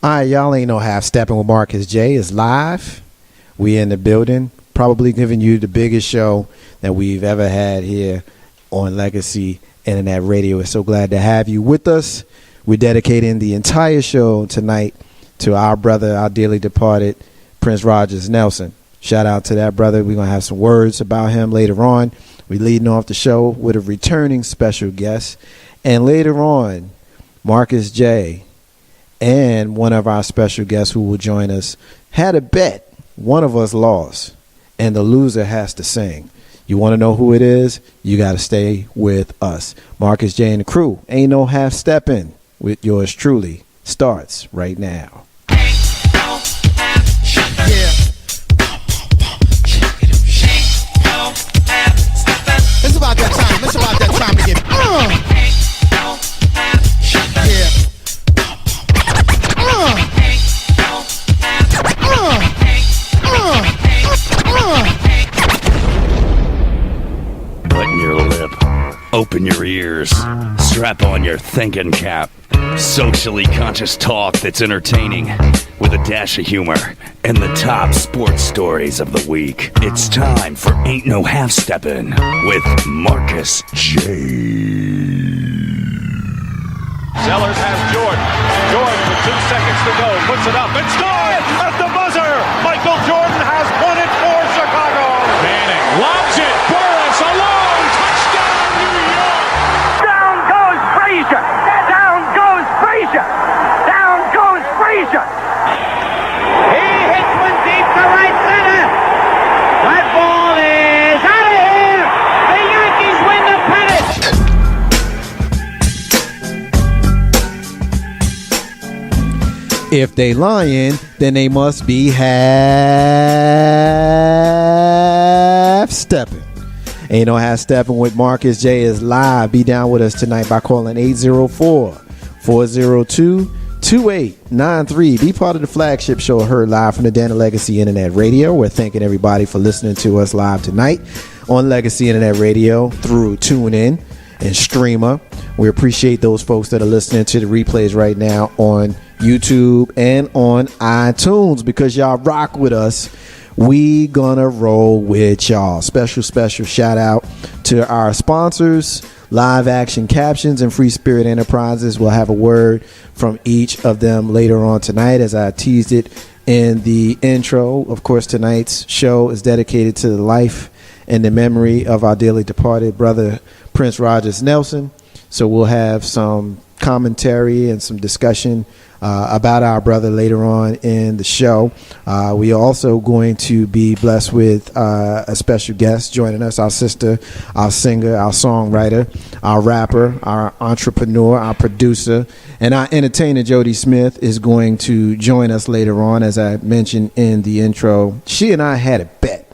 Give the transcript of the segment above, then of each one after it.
All right, y'all ain't no half stepping with Marcus J is live. We in the building, probably giving you the biggest show that we've ever had here on Legacy Internet Radio. We're so glad to have you with us. We're dedicating the entire show tonight to our brother, our dearly departed Prince Rogers Nelson. Shout out to that brother. We're going to have some words about him later on. We're leading off the show with a returning special guest. And later on, Marcus J and one of our special guests who will join us had a bet. One of us lost, and the loser has to sing. You want to know who it is? You got to stay with us. Marcus J and the crew. Ain't no half stepping with yours truly. Starts right now. Yeah. It's about that time. It's about that time to get. Yeah. Button your lip, open your ears, strap on your thinking cap. Socially conscious talk that's entertaining with a dash of humor and the top sports stories of the week. It's time for Ain't No Half Steppin' with Marcus J. Sellers has Jordan. Jordan with 2 seconds to go. Puts it up and scores at the buzzer. Michael Jordan has won it for Chicago. Manning lobs it. Burris alone. Touchdown, New York. Down goes Frazier. Down goes Frazier. Down goes Frazier. He hits one deep to right center. That ball is out of here. The Yankees win the pennant. If they lying, then they must be half stepping. Ain't no half stepping with Marcus J is live. Be down with us tonight by calling 804-402-2893. Be part of the flagship show heard live from the Dana Legacy Internet Radio. We're thanking everybody for listening to us live tonight on Legacy Internet Radio through TuneIn and Streamer. We appreciate those folks that are listening to the replays right now on YouTube and on iTunes, because y'all rock with us. We gonna roll with y'all. Special shout out to our sponsors, Live Action Captions and Free Spirit Enterprises. We'll have a word from each of them later on tonight, as I teased it in the intro. Of course, tonight's show is dedicated to the life and the memory of our dearly departed brother Prince Rogers Nelson. So we'll have some commentary and some discussion about our brother later on in the show. We are also going to be blessed with a special guest joining us, our sister, our singer, our songwriter, our rapper, our entrepreneur, our producer, and our entertainer, Jody Smith, is going to join us later on. As I mentioned in the intro, she and I had a bet,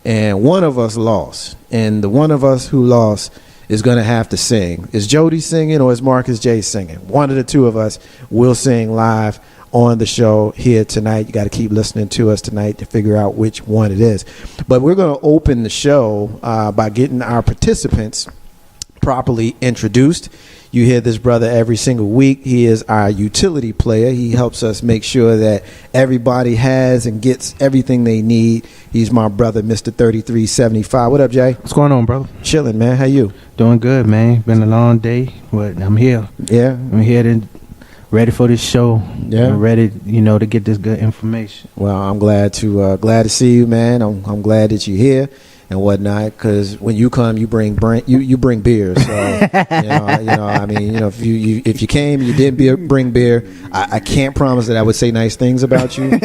and one of us lost, and the one of us who lost is going to have to sing. Is Jody singing or is Marcus J singing? One of the two of us will sing live on the show here tonight. You got to keep listening to us tonight to figure out which one it is. But we're going to open the show by getting our participants properly introduced. You hear this brother every single week. He is our utility player. He helps us make sure that everybody has and gets everything they need. He's my brother, Mr. 3375. What up, Jay? What's going on, brother? Chilling, man. How you? Doing good, man. Been a long day, but I'm here. Yeah. I'm here to ready for this show. Yeah. I'm ready, to get this good information. Well, I'm glad to see you, man. I'm glad that you're here and whatnot, because when you come, you bring beer. So if you came, you didn't bring beer. I can't promise that I would say nice things about you,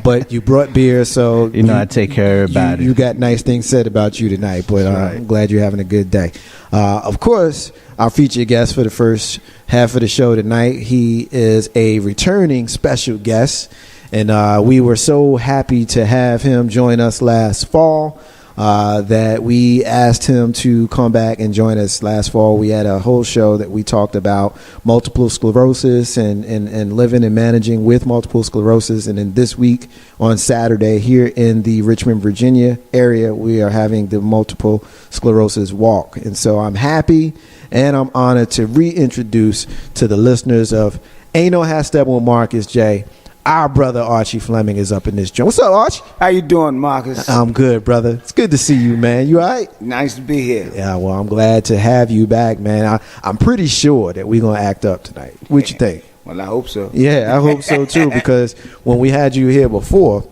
but you brought beer, so I take care of everybody. You got nice things said about you tonight, but right. I'm glad you're having a good day. Of course, our featured guest for the first half of the show tonight, he is a returning special guest. And we were so happy to have him join us last fall that we asked him to come back and join us last fall. We had a whole show that we talked about multiple sclerosis and living and managing with multiple sclerosis. And then this week on Saturday here in the Richmond, Virginia area, we are having the multiple sclerosis walk. And so I'm happy and I'm honored to reintroduce to the listeners of Ain't no half step with Marcus J. Our brother Archie Fleming is up in this joint. What's up, Archie? How you doing, Marcus? I'm good, brother. It's good to see you, man. You all right? Nice to be here. Yeah, well, I'm glad to have you back, man. I'm pretty sure that we're going to act up tonight. What you think? Well, I hope so. Yeah, I hope so, too, because when we had you here before,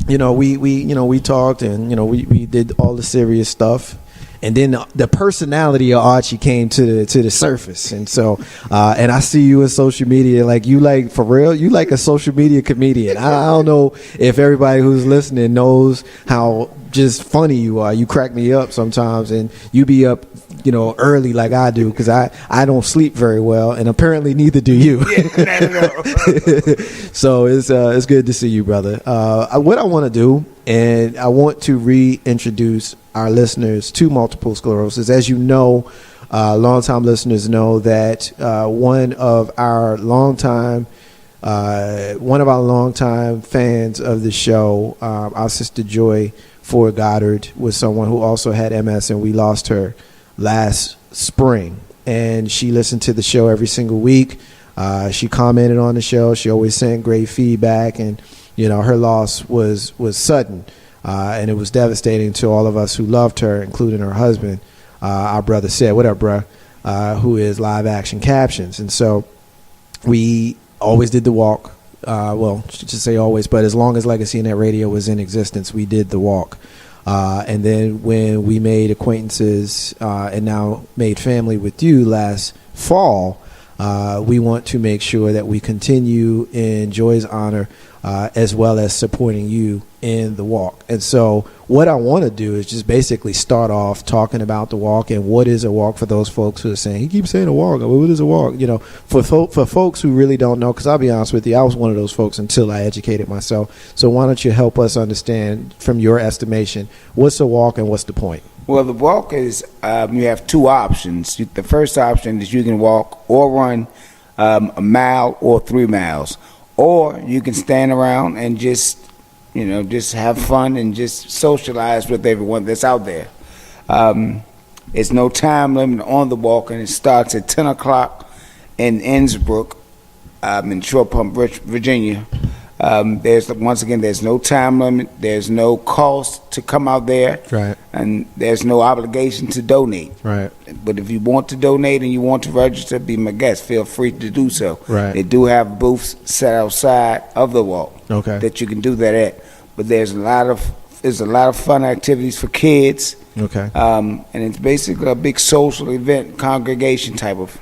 we talked and, we did all the serious stuff. And then the personality of Archie came to the surface, and so and I see you in social media, for real, you like a social media comedian. I don't know if everybody who's listening knows how just funny you are. You crack me up sometimes, and you be up, early like I do because I don't sleep very well, and apparently neither do you. So it's good to see you, brother. What I want to do, and I want to reintroduce our listeners to multiple sclerosis. As you know, longtime listeners know that one of our longtime fans of the show, our sister Joy Ford Goddard, was someone who also had MS, and we lost her last spring. And she listened to the show every single week. She commented on the show. She always sent great feedback, and her loss was sudden. And it was devastating to all of us who loved her, including her husband, our brother Said, what up, bruh, who is Live Action Captions. And so we always did the walk. Well, I should say always, but as long as Legacy Net Radio was in existence, we did the walk. And then when we made acquaintances and now made family with you last fall, we want to make sure that we continue in Joy's honor as well as supporting you in the walk. And so what I want to do is just basically start off talking about the walk and what is a walk for those folks who are saying, he keeps saying a walk. What is a walk? For folks who really don't know, because I'll be honest with you, I was one of those folks until I educated myself. So why don't you help us understand, from your estimation, what's a walk and what's the point? Well, the walk is, you have two options. The first option is you can walk or run a mile or 3 miles. Or you can stand around and just have fun and just socialize with everyone that's out there. There's no time limit on the walk, and it starts at 10 o'clock in Innsbruck, in Short Pump, Virginia. There's no time limit. There's no cost to come out there. Right. And there's no obligation to donate. Right. But if you want to donate and you want to register, be my guest, feel free to do so. Right. They do have booths set outside of the walk. Okay. That you can do that at. But there's a lot of fun activities for kids. Okay. And it's basically a big social event, congregation type of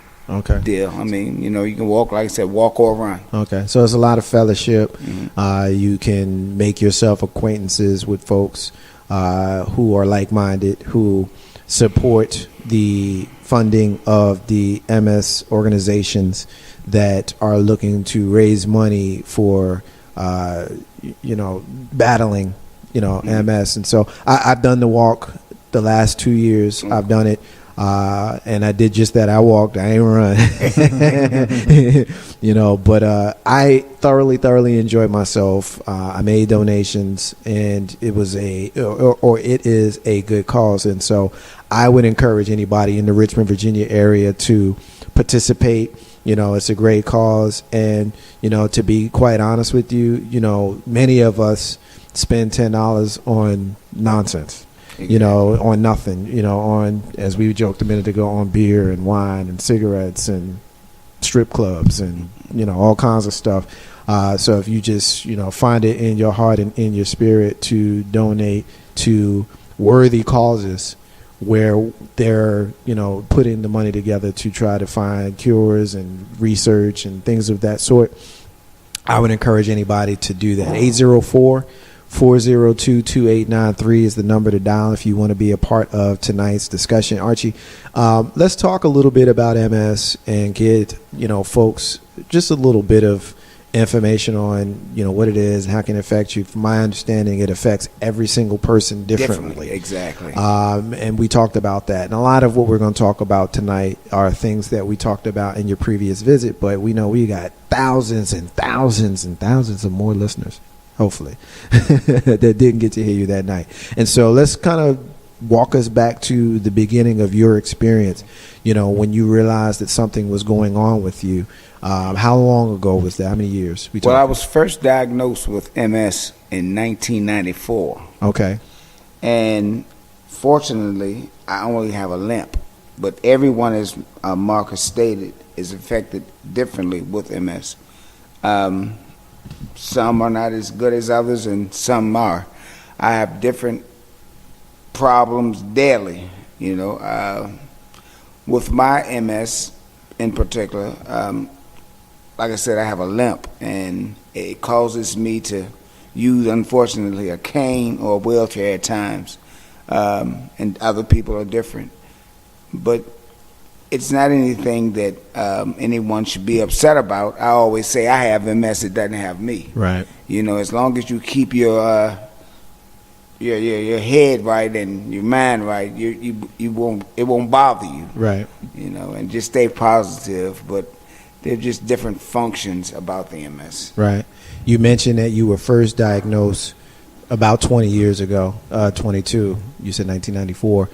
deal. I mean, you can walk, like I said, walk or run. Okay, so it's a lot of fellowship. Mm-hmm. You can make yourself acquaintances with folks who are like-minded, who support the funding of the MS organizations that are looking to raise money for, battling, MS. And so I've done the walk the last 2 years. Mm-hmm. I've done it. And I did just that. I walked. I ain't run. But I thoroughly enjoyed myself. I made donations, and it was it is a good cause. And so I would encourage anybody in the Richmond, Virginia area to participate. It's a great cause. And, to be quite honest with you, many of us spend $10 on nonsense. On nothing, on, as we joked a minute ago, on beer and wine and cigarettes and strip clubs and, all kinds of stuff. So if you just, find it in your heart and in your spirit to donate to worthy causes where they're, putting the money together to try to find cures and research and things of that sort, I would encourage anybody to do that. 804-402-2893 is the number to dial if you want to be a part of tonight's discussion. Archie, let's talk a little bit about MS and get, folks just a little bit of information on, what it is, how it can affect you. From my understanding, it affects every single person differently. Exactly. And we talked about that. And a lot of what we're going to talk about tonight are things that we talked about in your previous visit, but we know we got thousands and thousands and thousands of more listeners, hopefully, that didn't get to hear you that night. And so let's kind of walk us back to the beginning of your experience, when you realized that something was going on with you. How long ago was that? How many years? Well, I was first diagnosed with MS in 1994. Okay. And fortunately, I only have a limp. But everyone, as Marcus stated, is affected differently with MS. Some are not as good as others, and some are. I have different problems daily, with my MS in particular. Like I said, I have a limp, and it causes me to use, unfortunately, a cane or a wheelchair at times, and other people are different. But it's not anything that anyone should be upset about. I always say I have MS, it doesn't have me. Right. As long as you keep your head right and your mind right, it won't bother you. Right. And just stay positive. But they're just different functions about the MS. Right. You mentioned that you were first diagnosed about 20 years ago, 22. You said 1994.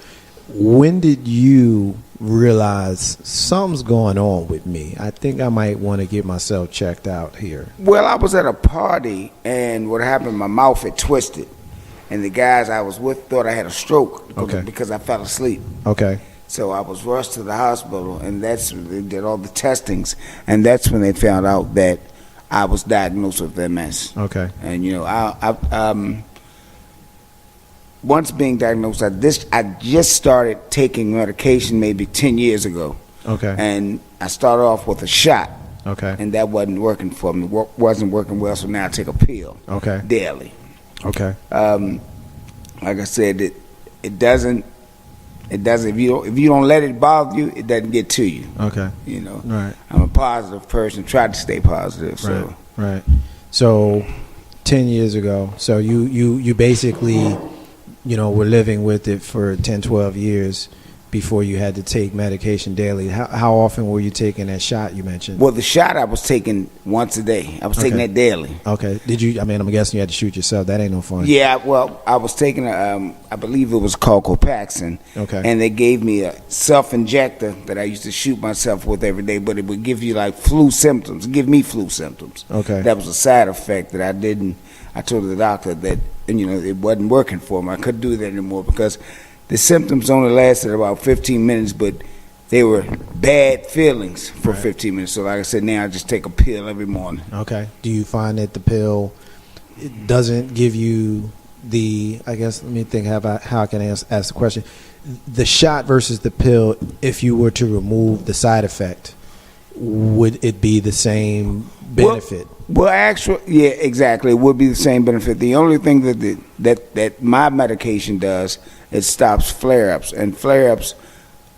When did you realize something's going on with me? I think I might want to get myself checked out here. Well, I was at a party, and what happened, my mouth had twisted. And the guys I was with thought I had a stroke because I fell asleep. Okay. So I was rushed to the hospital, and that's when they did all the testings, and that's when they found out that I was diagnosed with MS. Okay. And I once being diagnosed, I just started taking medication maybe 10 years ago. Okay. And I started off with a shot. Okay. And that wasn't working for me. Wasn't working well, so now I take a pill. Okay. Daily. Okay. Like I said, it doesn't. If you don't let it bother you, it doesn't get to you. Okay. Right. I'm a positive person. Try to stay positive. So. Right. So, 10 years ago. So you basically, were living with it for 10, 12 years before you had to take medication daily. How often were you taking that shot you mentioned? Well, the shot I was taking once a day. I was taking that daily. Okay. Did you? I'm guessing you had to shoot yourself. That ain't no fun. Yeah. Well, I was taking I believe it was called Copaxone. Okay. And they gave me a self-injector that I used to shoot myself with every day, but it would give you like flu symptoms. Give me flu symptoms. Okay. That was a side effect that I didn't. I told the doctor that it wasn't working for me. I couldn't do that anymore because the symptoms only lasted about 15 minutes, but they were bad feelings for 15 minutes. So like I said, now I just take a pill every morning. Okay. Do you find that the pill doesn't give you I guess, let me think how I can ask the question. The shot versus the pill, if you were to remove the side effect, would it be the same benefit? Well, actually, yeah, exactly. It would be the same benefit. The only thing that my medication does, it stops flare-ups. And flare-ups,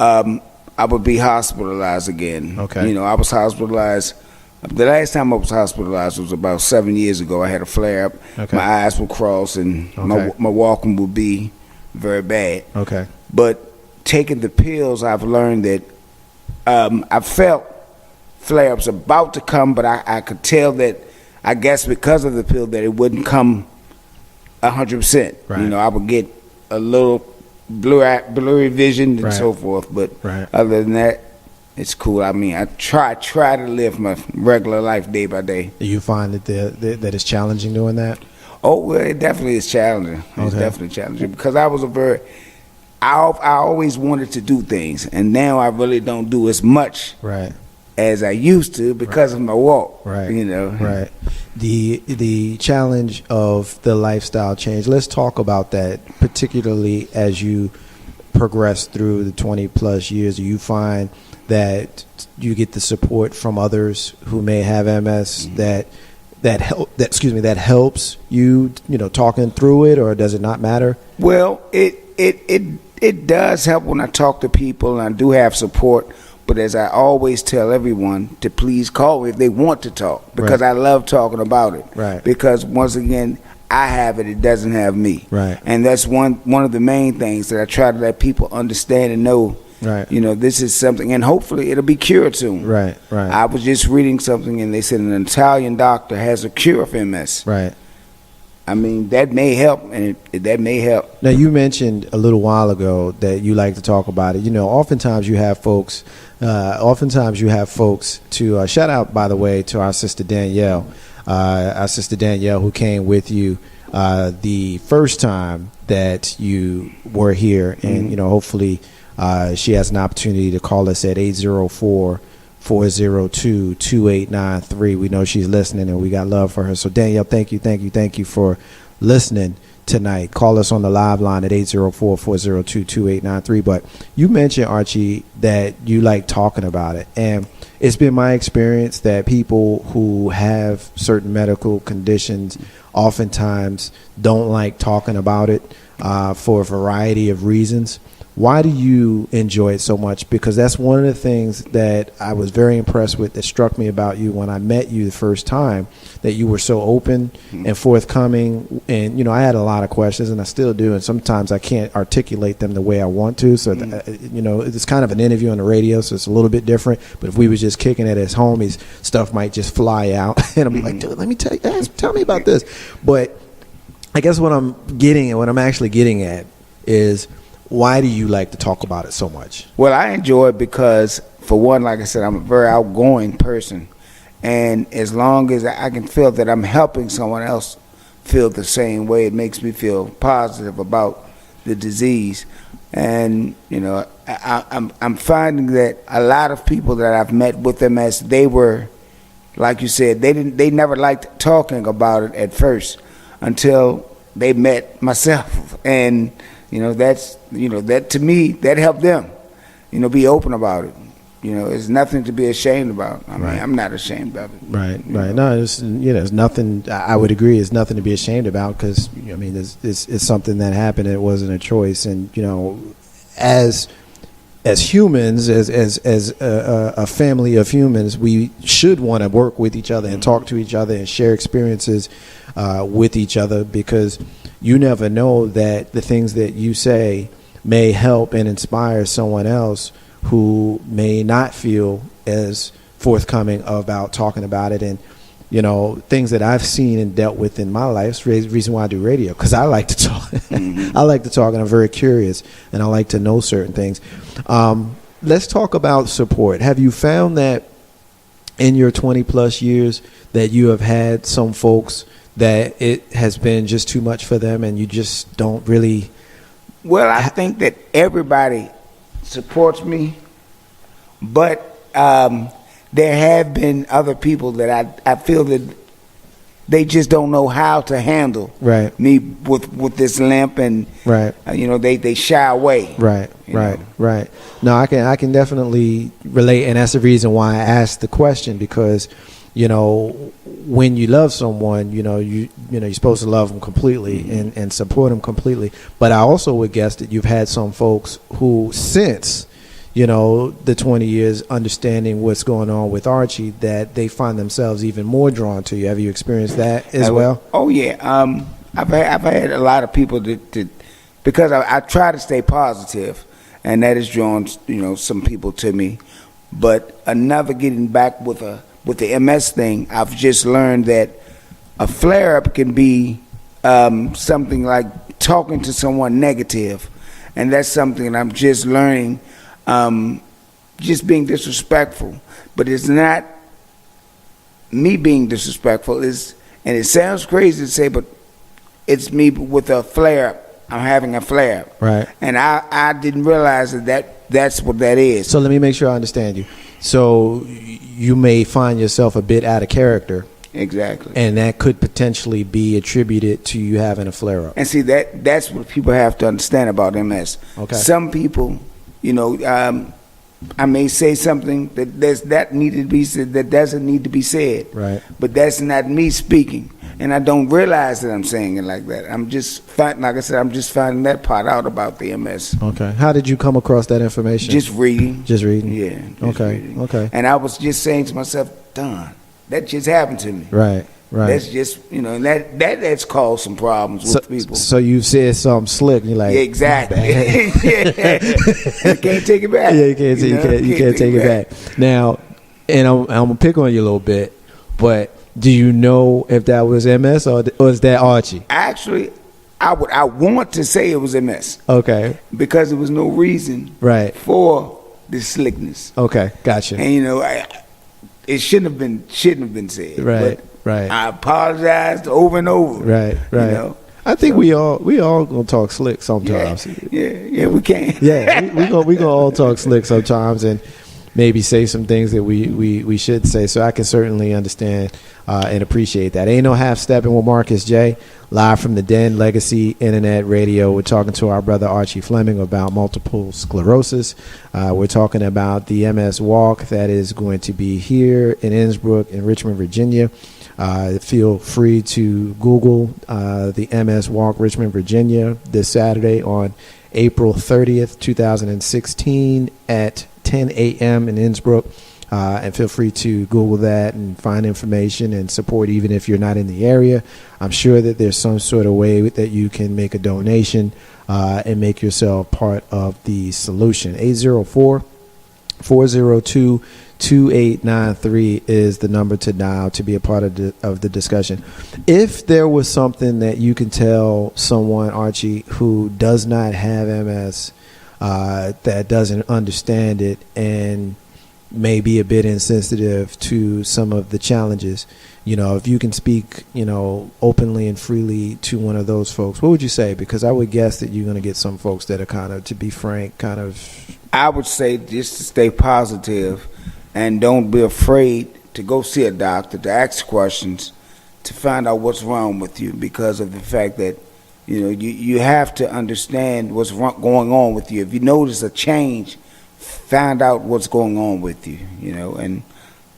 I would be hospitalized again. Okay. I was hospitalized. The last time I was hospitalized was about 7 years ago. I had a flare-up. Okay. My eyes would cross, and my walking would be very bad. Okay. But taking the pills, I've learned that I felt flare-ups about to come, but I could tell that, I guess because of the pill, that it wouldn't come 100%. Right. I would get a little blurry vision and so forth, but other than that, it's cool. I try to live my regular life day by day. Do you find that it's challenging doing that? Oh, well, it definitely is challenging. It's definitely challenging because I always wanted to do things, and now I really don't do as much as I used to because of my walk. Right. Right. The challenge of the lifestyle change. Let's talk about that, particularly as you progress through the 20 plus years. Do you find that you get the support from others who may have MS that helps you, talking through it, or does it not matter? Well, it does help when I talk to people, and I do have support. But as I always tell everyone, to please call me if they want to talk, because I love talking about it. Right. Because once again, I have it; it doesn't have me. Right. And that's one of the main things that I try to let people understand and know. Right. This is something, and hopefully it'll be cured soon. Right. I was just reading something, and they said an Italian doctor has a cure for MS. Right. I mean, that may help, and that may help. Now, you mentioned a little while ago that you like to talk about it. You know, oftentimes you have folks to shout out, by the way, to our sister Danielle, who came with you the first time that you were here, and you know, hopefully she has an opportunity to call us at 804-402-2893. We know she's listening, and we got love for her. So Danielle, thank you for listening tonight. Call us on the live line at 804-402-2893. But you mentioned, Archie, that you like talking about it, and it's been my experience that people who have certain medical conditions oftentimes don't like talking about it for a variety of reasons. Why do you enjoy it so much? Because that's one of the things that I was very impressed with, that struck me about you when I met you the first time, that you were so open and forthcoming. And, you know, I had a lot of questions, and I still do, and sometimes I can't articulate them the way I want to. So, you know, it's kind of an interview on the radio, so it's a little bit different. But if we was just kicking it as homies, stuff might just fly out. And I'm like, dude, let me tell me about this. But I guess what I'm actually getting at is, why do you like to talk about it so much? Well, I enjoy it because, for one, like I said, I'm a very outgoing person. And as long as I can feel that I'm helping someone else feel the same way, it makes me feel positive about the disease. And, you know, I'm finding that a lot of people that I've met with MS, they were, like you said, they never liked talking about it at first until they met myself. And that to me, that helped them, be open about it. It's nothing to be ashamed about. I mean, I'm not ashamed of it. Right. No, it's nothing. I would agree. It's nothing to be ashamed about, because it's something that happened. It wasn't a choice. And as humans, as a family of humans, we should want to work with each other and talk to each other and share experiences with each other, because you never know that the things that you say may help and inspire someone else who may not feel as forthcoming about talking about it. And, things that I've seen and dealt with in my life is the reason why I do radio, because I like to talk. I like to talk, and I'm very curious, and I like to know certain things. Let's talk about support. Have you found that in your 20-plus years that you have had some folks that it has been just too much for them, and you just don't really... Well, I think that everybody supports me, but there have been other people that I feel that they just don't know how to handle me with this limp, and they shy away. Right. No, I can definitely relate, and that's the reason why I asked the question, because when you love someone, you're supposed to love them completely and support them completely. But I also would guess that you've had some folks who, since the 20 years, understanding what's going on with Archie, that they find themselves even more drawn to you. Have you experienced that as well? Oh yeah, I've had a lot of people that because I try to stay positive, and that has drawn some people to me. But another, getting back with the MS thing, I've just learned that a flare-up can be something like talking to someone negative, and that's something that I'm just learning, just being disrespectful. But it's not me being disrespectful, and it sounds crazy to say, but it's me with a flare-up. I'm having a flare-up. Right. And I didn't realize that's what that is. So let me make sure I understand you. So you may find yourself a bit out of character. Exactly. And that could potentially be attributed to you having a flare-up. And see, that's what people have to understand about MS. Okay. Some people, I may say something that needed to be said, that doesn't need to be said. Right. But that's not me speaking. And I don't realize that I'm saying it like that. I'm just finding that part out about the MS. Okay. How did you come across that information? Just reading. Yeah. Reading. Okay. And I was just saying to myself, darn, that just happened to me. Right. That's just, and that's caused some problems with people. So you said something slick, and you're like, yeah, exactly. You can't take it back. Yeah, you can't take it back. Now, and I'm gonna pick on you a little bit, but Do you know if that was MS or is that Archie? Actually, I want to say it was MS. Okay. Because there was no reason Right. for the slickness. Okay, gotcha. And you know, it shouldn't have been said. Right, but right. I apologized over and over. Right, right. You know? I think we all gonna talk slick sometimes. Yeah, we can. Yeah, we gonna all talk slick sometimes and maybe say some things that we should say. So I can certainly understand and appreciate that. Ain't no half stepping with Marcus J. Live from the Den, Legacy Internet Radio. We're talking to our brother Archie Fleming about multiple sclerosis. We're talking about the MS Walk that is going to be here in Innsbruck in Richmond, Virginia. Feel free to Google the MS Walk Richmond, Virginia this Saturday on April 30th, 2016 at 10 a.m. in Innsbruck. And feel free to Google that and find information and support even if you're not in the area. I'm sure that there's some sort of way that you can make a donation and make yourself part of the solution. 804-402-2893 is the number to dial to be a part of the discussion. If there was something that you can tell someone, Archie, who does not have MS, that doesn't understand it and may be a bit insensitive to some of the challenges, you know, if you can speak, you know, openly and freely to one of those folks, what would you say? Because I would guess that you're going to get some folks that are kind of, to be frank, kind of. I would say just to stay positive and don't be afraid to go see a doctor, to ask questions, to find out what's wrong with you, because of the fact that, you know, you have to understand what's going on with you. If you notice a change, find out what's going on with you, you know. And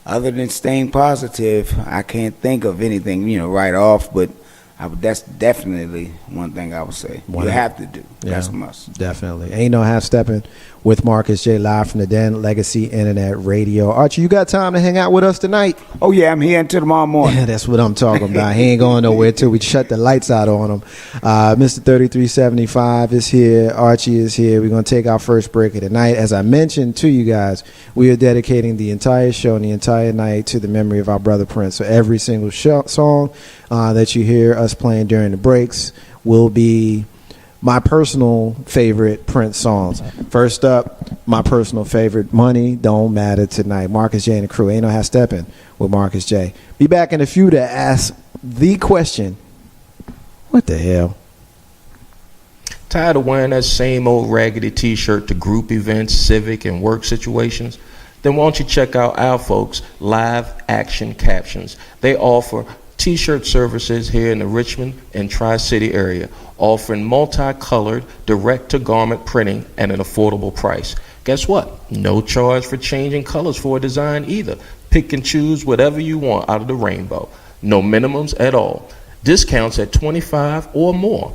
other than staying positive, I can't think of anything, you know, right off, but that's definitely one thing I would say. You have to do. That's a must. Definitely. Ain't no half stepping with Marcus J. Live from the Den, Legacy Internet Radio. Archie, you got time to hang out with us tonight? Oh, yeah, I'm here until tomorrow morning. Yeah, that's what I'm talking about. He ain't going nowhere till we shut the lights out on him. Mr. 3375 is here. Archie is here. We're going to take our first break of the night. As I mentioned to you guys, we are dedicating the entire show and the entire night to the memory of our brother Prince. So every single song that you hear us playing during the breaks will be my personal favorite Prince songs. First up, my personal favorite, Money Don't Matter Tonight. Marcus J and the crew. Ain't no half stepping with Marcus J. Be back in a few to ask the question, what the hell? Tired of wearing that same old raggedy t-shirt to group events, civic, and work situations? Then why don't you check out our folks, Live Action Captions. They offer t-shirt services here in the Richmond and Tri-City area, offering multicolored direct-to-garment printing at an affordable price. Guess what? No charge for changing colors for a design either. Pick and choose whatever you want out of the rainbow. No minimums at all. Discounts at 25 or more.